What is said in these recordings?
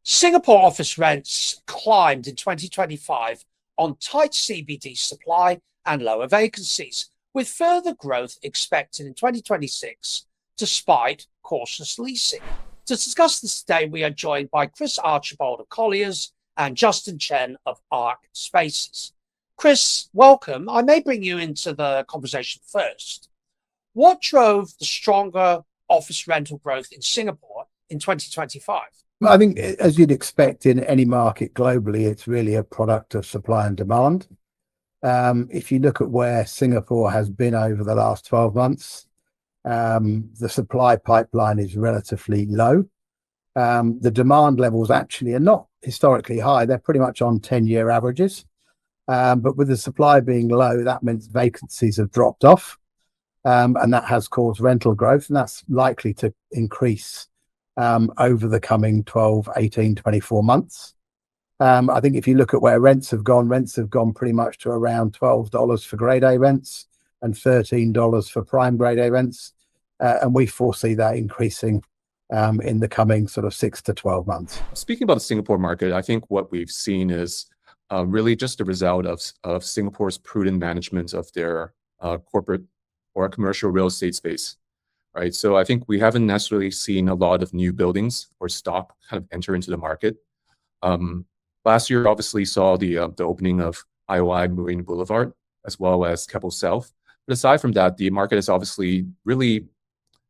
Singapore office rents climbed in 2025 on tight CBD supply and lower vacancies, with further growth expected in 2026 despite cautious leasing. To discuss this today, we are joined by Chris Archibald of Colliers and Justin Chen of Arc Spaces. Chris, welcome. I may bring you into the conversation first. What drove the stronger office rental growth in Singapore in 2025? I think, as you'd expect in any market globally, it's really a product of supply and demand. If you look at where Singapore has been over the last 12 months, the supply pipeline is relatively low. The demand levels actually are not historically high. They're pretty much on 10-year averages. But with the supply being low, that means vacancies have dropped off. And that has caused rental growth, and that's likely to increase over the coming 12, 18, 24 months. I think if you look at where rents have gone pretty much to around $12 for grade A rents and $13 for prime grade A rents. And we foresee that increasing in the coming sort of 6 to 12 months. Speaking about the Singapore market, I think what we've seen is really just a result of Singapore's prudent management of their corporate or commercial real estate space, right? So I think we haven't necessarily seen a lot of new buildings or stock kind of enter into the market. Last year, obviously, saw the opening of IOI Marina Boulevard as well as Keppel South. But aside from that, the market has obviously really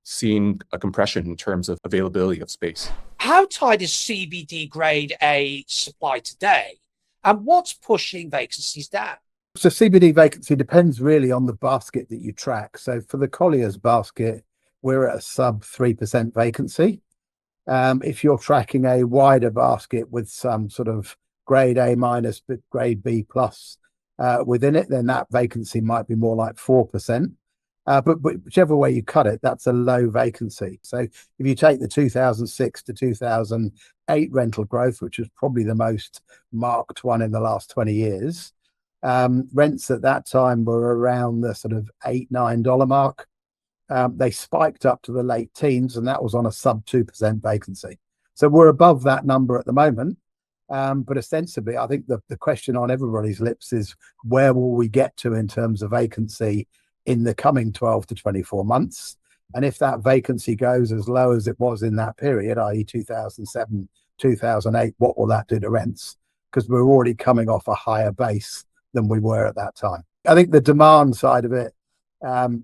seen a compression in terms of availability of space. How tight is CBD grade A supply today? And what's pushing vacancies down? So CBD vacancy depends really on the basket that you track. So for the Colliers basket, we're at a sub 3% vacancy. If you're tracking a wider basket with some sort of grade A minus, but grade B plus within it, then that vacancy might be more like 4%. But whichever way you cut it, that's a low vacancy. So if you take the 2006 to 2008 rental growth, which was probably the most marked one in the last 20 years, rents at that time were around the sort of $8-9 mark. They spiked up to the late teens, and that was on a sub 2% vacancy. So we're above that number at the moment. But ostensibly, I think the question on everybody's lips is, where will we get to in terms of vacancy in the coming 12 to 24 months? And if that vacancy goes as low as it was in that period, i.e. 2007, 2008, what will that do to rents? Because we're already coming off a higher base than we were at that time. I think the demand side of it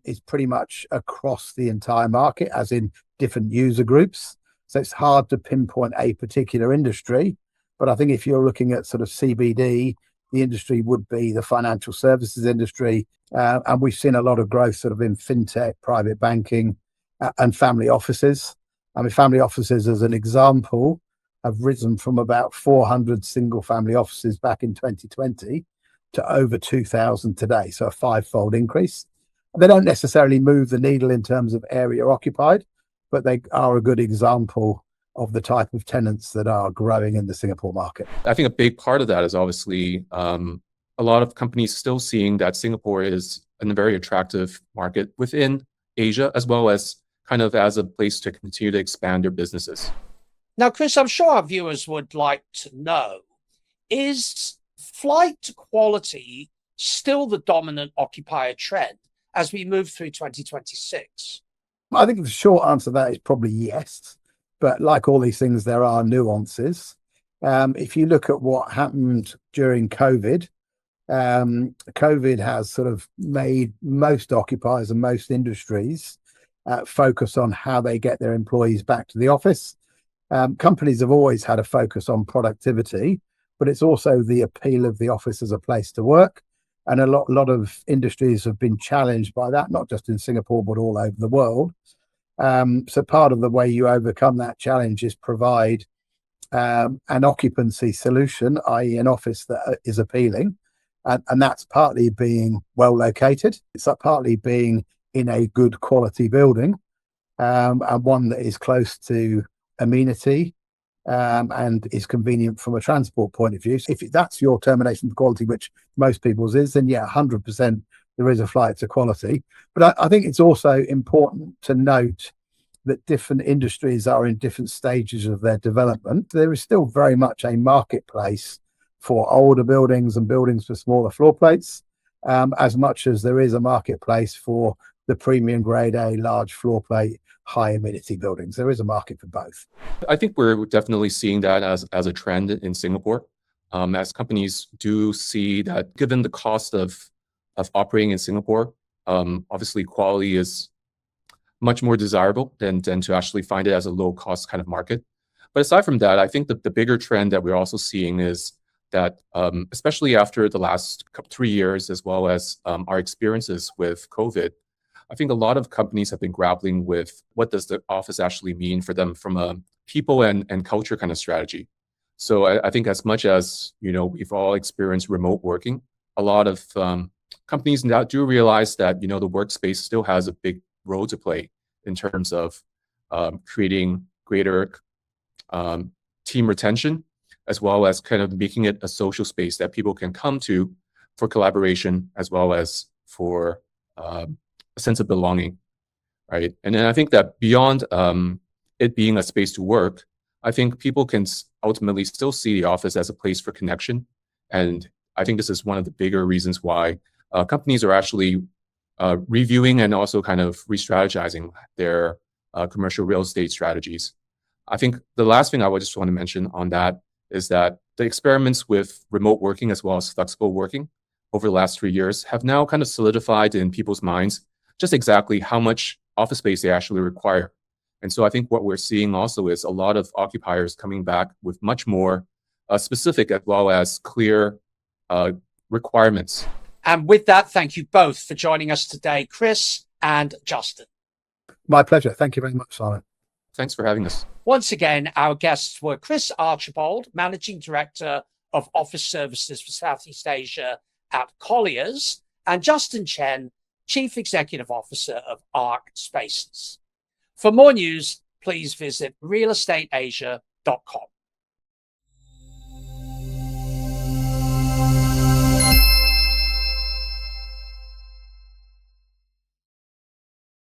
is pretty much across the entire market, as in different user groups. So it's hard to pinpoint a particular industry. But I think if you're looking at sort of CBD, the industry would be the financial services industry. And we've seen a lot of growth sort of in fintech, private banking, and family offices. I mean, family offices, as an example, have risen from about 400 single family offices back in 2020 to over 2,000 today. So a 5-fold increase. They don't necessarily move the needle in terms of area occupied, but they are a good example of the type of tenants that are growing in the Singapore market. I think a big part of that is obviously a lot of companies still seeing that Singapore is a very attractive market within Asia, as well as kind of as a place to continue to expand their businesses. Now, Chris, I'm sure our viewers would like to know, is flight to quality still the dominant occupier trend as we move through 2026? I think the short answer to that is probably yes. But like all these things, there are nuances. If you look at what happened during COVID, COVID has sort of made most occupiers and most industries focus on how they get their employees back to the office. Companies have always had a focus on productivity, but it's also the appeal of the office as a place to work. And a lot of industries have been challenged by that, not just in Singapore, but all over the world. So part of the way you overcome that challenge is provide an occupancy solution, i.e. an office that is appealing. And that's partly being well located. It's partly being in a good quality building, and one that is close to amenity and is convenient from a transport point of view. So if that's your termination for quality, which most people's is, then yeah, 100% there is a flight to quality. But I think it's also important to note that different industries are in different stages of their development, there is still very much a marketplace for older buildings and buildings with smaller floor plates, as much as there is a marketplace for the premium grade A large floor plate, high amenity buildings. There is a market for both. I think we're definitely seeing that as a trend in Singapore, as companies do see that given the cost of operating in Singapore, obviously quality is much more desirable than to actually find it as a low cost kind of market. But aside from that, I think the bigger trend that we're also seeing is that, especially after the last 3 years, as well as our experiences with COVID, I think a lot of companies have been grappling with what does the office actually mean for them from a people and culture kind of strategy. So I think as much as, we've all experienced remote working, a lot of companies now do realize that, the workspace still has a big role to play in terms of creating greater team retention, as well as kind of making it a social space that people can come to for collaboration, as well as for a sense of belonging, right? And then I think that beyond it being a space to work, I think people can ultimately still see the office as a place for connection. And I think this is one of the bigger reasons why companies are actually reviewing and also kind of re-strategizing their commercial real estate strategies. I think the last thing I would just want to mention on that is that the experiments with remote working as well as flexible working over the last 3 years have now kind of solidified in people's minds just exactly how much office space they actually require. And so I think what we're seeing also is a lot of occupiers coming back with much more specific as well as clear requirements. And with that, thank you both for joining us today, Chris and Justin. My pleasure. Thank you very much, Simon. Thanks for having us. Once again, our guests were Chris Archibald, Managing Director of Office Services for Southeast Asia at Colliers, and Justin Chen, Chief Executive Officer of ARC Spaces. For more news, please visit realestateasia.com.